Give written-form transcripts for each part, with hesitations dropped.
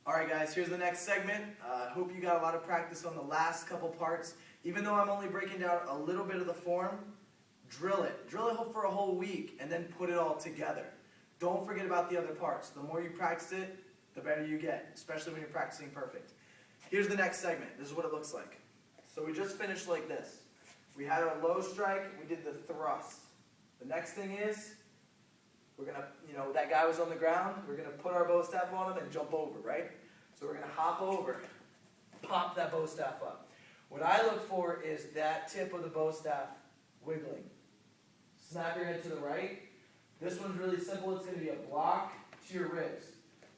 Alright guys, here's the next segment. I hope you got a lot of practice on the last couple parts. Even though I'm only breaking down a little bit of the form, drill it. Drill it for a whole week and then put it all together. Don't forget about the other parts. The more you practice it, the better you get, especially when you're practicing perfect. Here's the next segment. This is what it looks like. So we just finished like this. We had our low strike, we did the thrust. The next thing is, we're going to, that guy was on the ground, we're going to put our bow staff on him and jump over, right? So we're going to hop over, pop that bow staff up. What I look for is that tip of the bow staff wiggling. Snap your head to the right. This one's really simple. It's going to be a block to your ribs.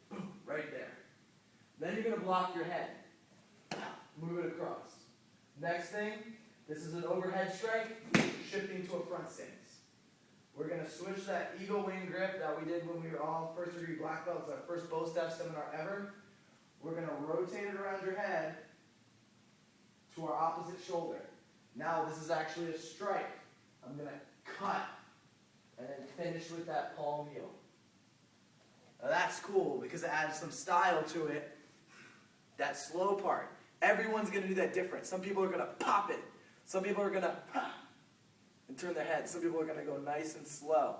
Boom, right there. Then you're going to block your head. Move it across. Next thing, this is an overhead strike, shifting to a front stance. We're going to switch that eagle wing grip that we did when we were all first degree black belts, our first bow staff seminar ever. We're going to rotate it around your head to our opposite shoulder. Now this is actually a strike. I'm going to cut and then finish with that palm heel. Now that's cool because it adds some style to it. That slow part. Everyone's going to do that different. Some people are going to pop it. Some people are going to and turn their head. Some people are going to go nice and slow.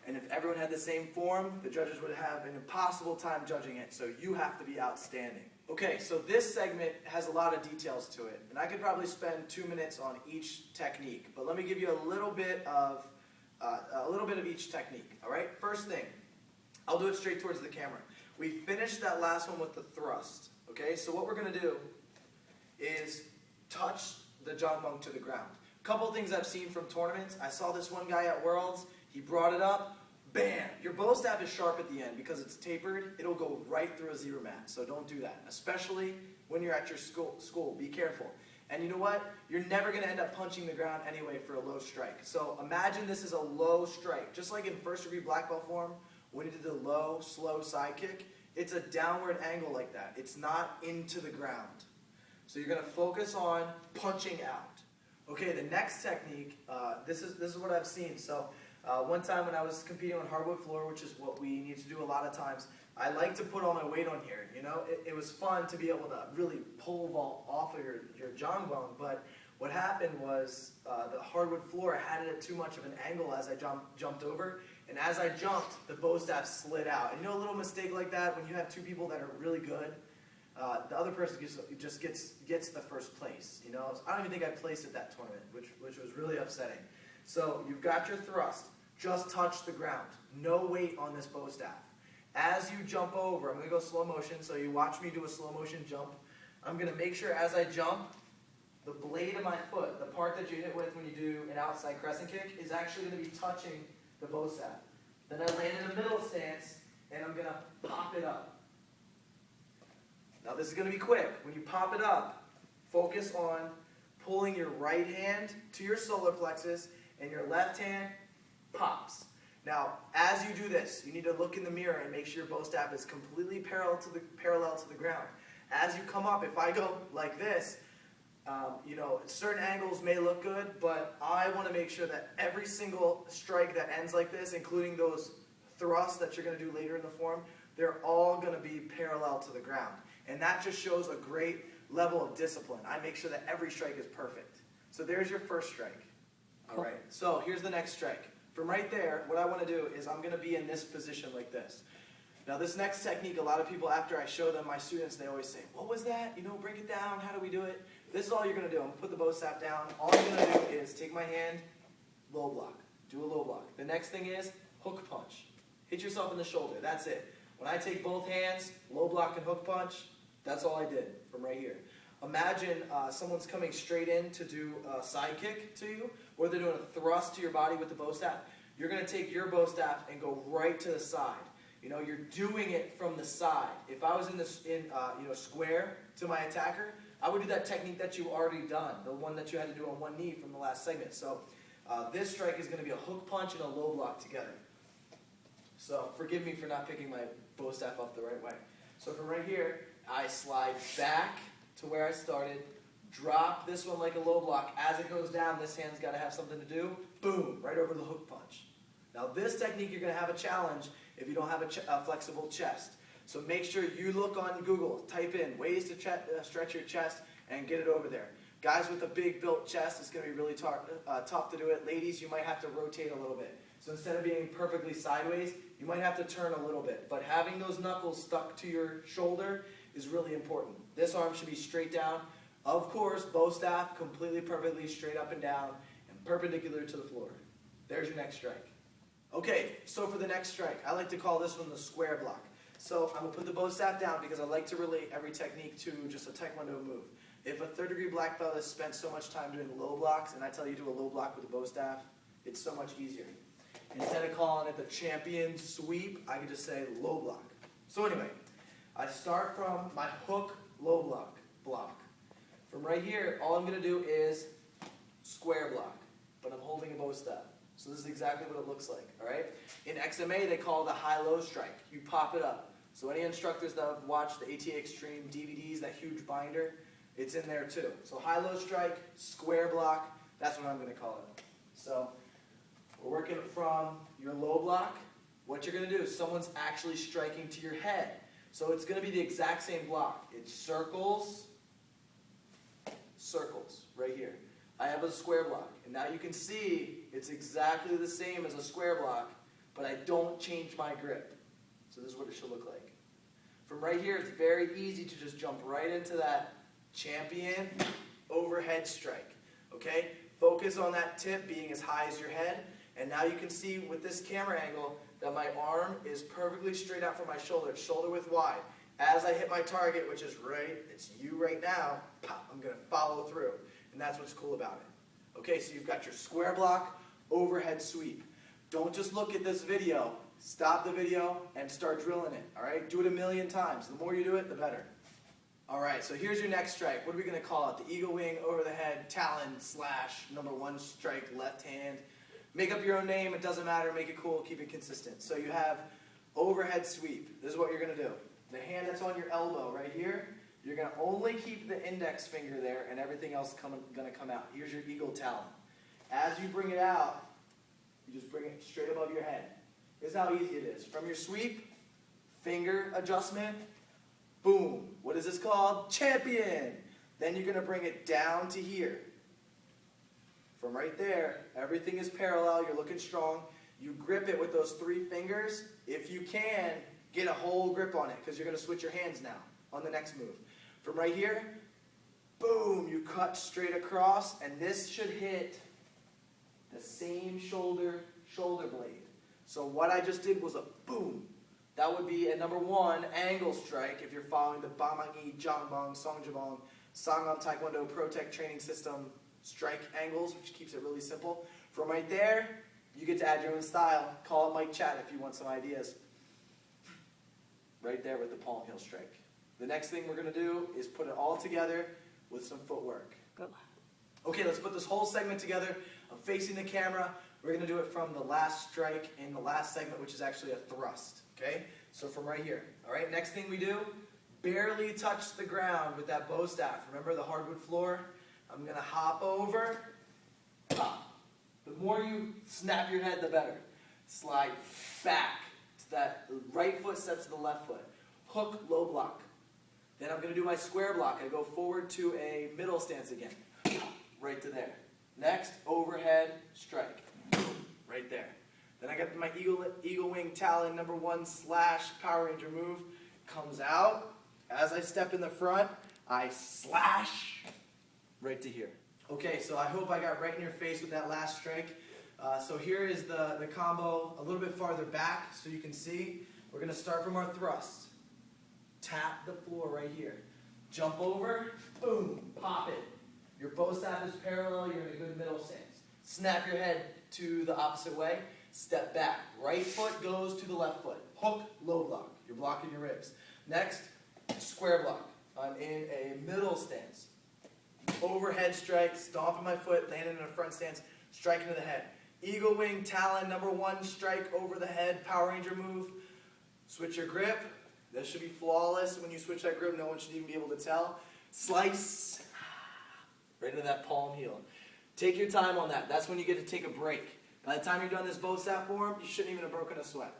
And if everyone had the same form, the judges would have an impossible time judging it, so you have to be outstanding. Okay, so this segment has a lot of details to it, and I could probably spend 2 minutes on each technique, but let me give you a little bit of each technique, all right? First thing, I'll do it straight towards the camera. We finished that last one with the thrust, okay? So what we're going to do is touch the Jahng Bong to the ground. Couple things I've seen from tournaments. I saw this one guy at Worlds. He brought it up. Bam! Your bow staff is sharp at the end because it's tapered. It'll go right through a zero mat. So don't do that, especially when you're at your school. Be careful. And you know what? You're never going to end up punching the ground anyway for a low strike. So imagine this is a low strike. Just like in first degree black belt form, when you did the low, slow side kick, it's a downward angle like that. It's not into the ground. So you're going to focus on punching out. Okay, the next technique, this is what I've seen. So one time when I was competing on hardwood floor, which is what we need to do a lot of times, I like to put all my weight on here. You know, it was fun to be able to really pole vault off of your Jahng Bong, but what happened was the hardwood floor had it at too much of an angle as I jumped over, and as I jumped, the bow staff slid out. And you know, a little mistake like that when you have two people that are really good. The other person just gets the first place. You know, I don't even think I placed at that tournament, which was really upsetting. So you've got your thrust. Just touch the ground. No weight on this bow staff. As you jump over, I'm going to go slow motion. So you watch me do a slow motion jump. I'm going to make sure as I jump, the blade of my foot, the part that you hit with when you do an outside crescent kick, is actually going to be touching the bow staff. Then I land in a middle stance, and I'm going to pop it up. Now this is going to be quick. When you pop it up, focus on pulling your right hand to your solar plexus and your left hand pops. Now as you do this, you need to look in the mirror and make sure your bow staff is completely parallel to the ground. As you come up, if I go like this, certain angles may look good, but I want to make sure that every single strike that ends like this, including those thrusts that you're going to do later in the form, they're all going to be parallel to the ground. And that just shows a great level of discipline. I make sure that every strike is perfect. So there's your first strike. All right, so here's the next strike. From right there, what I want to do is I'm going to be in this position like this. Now this next technique, a lot of people, after I show them, my students, they always say, what was that? You know, break it down. How do we do it? This is all you're going to do. I'm going to put the bow staff down. All I'm going to do is take my hand, low block. Do a low block. The next thing is hook punch. Hit yourself in the shoulder. That's it. When I take both hands, low block and hook punch, that's all I did from right here. Imagine someone's coming straight in to do a side kick to you, or they're doing a thrust to your body with the bow staff. You're going to take your bow staff and go right to the side. You know, you're doing it from the side. If I was in square to my attacker, I would do that technique that you've already done, the one that you had to do on one knee from the last segment. So this strike is going to be a hook punch and a low block together. So forgive me for not picking my bow staff up the right way. So from right here, I slide back to where I started, drop this one like a low block. As it goes down, this hand's got to have something to do. Boom, right over the hook punch. Now this technique, you're going to have a challenge if you don't have a flexible chest. So make sure you look on Google, type in ways to stretch your chest and get it over there. Guys with a big built chest, it's going to be really tough to do it. Ladies, you might have to rotate a little bit. So instead of being perfectly sideways, you might have to turn a little bit. But having those knuckles stuck to your shoulder is really important. This arm should be straight down. Of course, bow staff completely perfectly straight up and down and perpendicular to the floor. There's your next strike. Okay, so for the next strike, I like to call this one the square block. So I'm going to put the bow staff down because I like to relate every technique to just a Taekwondo move. If a third-degree black belt has spent so much time doing low blocks, and I tell you to do a low block with a bow staff, it's so much easier. Instead of calling it the champion sweep, I can just say low block. So anyway, I start from my hook low block. From right here, all I'm going to do is square block, but I'm holding a bow staff. So this is exactly what it looks like, all right? In XMA, they call it the high-low strike. You pop it up. So any instructors that have watched the ATA Extreme DVDs, that huge binder, it's in there too. So high-low strike, square block, that's what I'm going to call it. So we're working from your low block. What you're going to do is someone's actually striking to your head. So it's going to be the exact same block. It's circles, circles, right here. I have a square block, and now you can see it's exactly the same as a square block, but I don't change my grip. So this is what it should look like. From right here, it's very easy to just jump right into that champion overhead strike. Okay? Focus on that tip being as high as your head, and now you can see with this camera angle that my arm is perfectly straight out from my shoulder, shoulder width wide. As I hit my target, which is right, it's you right now, pop, I'm going to follow through. And that's what's cool about it. Okay, so you've got your square block, overhead sweep. Don't just look at this video. Stop the video and start drilling it, all right? Do it 1,000,000 times. The more you do it, the better. All right, so here's your next strike. What are we going to call it? The eagle wing, over the head, talon, slash, #1 strike, left hand. Make up your own name. It doesn't matter. Make it cool. Keep it consistent. So you have overhead sweep. This is what you're going to do. The hand that's on your elbow right here, you're going to only keep the index finger there and everything else going to come out. Here's your eagle talon. As you bring it out, you just bring it straight above your head. This is how easy it is. From your sweep, finger adjustment, boom. What is this called? Champion. Then you're going to bring it down to here. From right there, everything is parallel. You're looking strong. You grip it with those 3 fingers. If you can, get a whole grip on it because you're going to switch your hands now on the next move. From right here, boom, you cut straight across, and this should hit the same shoulder blade. So what I just did was a boom. That would be a #1 angle strike if you're following the Bamangi, Jahng Bong, Songjabong, Sangam Taekwondo Pro Tech training system strike angles, which keeps it really simple. From right there, you get to add your own style. Call it Mike Chat if you want some ideas. Right there with the palm heel strike. The next thing we're going to do is put it all together with some footwork. Go. Okay, let's put this whole segment together. I'm facing the camera. We're going to do it from the last strike in the last segment, which is actually a thrust. Okay? So from right here. All right, next thing we do, barely touch the ground with that bow staff. Remember the hardwood floor? I'm going to hop over, pop. The more you snap your head, the better. Slide back. That right foot sets to the left foot. Hook, low block. Then I'm going to do my square block. I go forward to a middle stance again. Right to there. Next, overhead strike. Right there. Then I got my eagle wing talon #1 slash Power Ranger move. Comes out. As I step in the front, I slash right to here. Okay, so I hope I got right in your face with that last strike. So here is the combo a little bit farther back so you can see. We're going to start from our thrust. Tap the floor right here. Jump over, boom, pop it. Your bow staff is parallel, you're in a good middle stance. Snap your head to the opposite way, step back. Right foot goes to the left foot. Hook, low block. You're blocking your ribs. Next, square block. I'm in a middle stance. Overhead strike, stomping my foot, landing in a front stance, striking to the head. Eagle wing, talon, #1 strike over the head, Power Ranger move. Switch your grip. This should be flawless. When you switch that grip, no one should even be able to tell. Slice. Right into that palm heel. Take your time on that. That's when you get to take a break. By the time you're done this bow staff form, you shouldn't even have broken a sweat.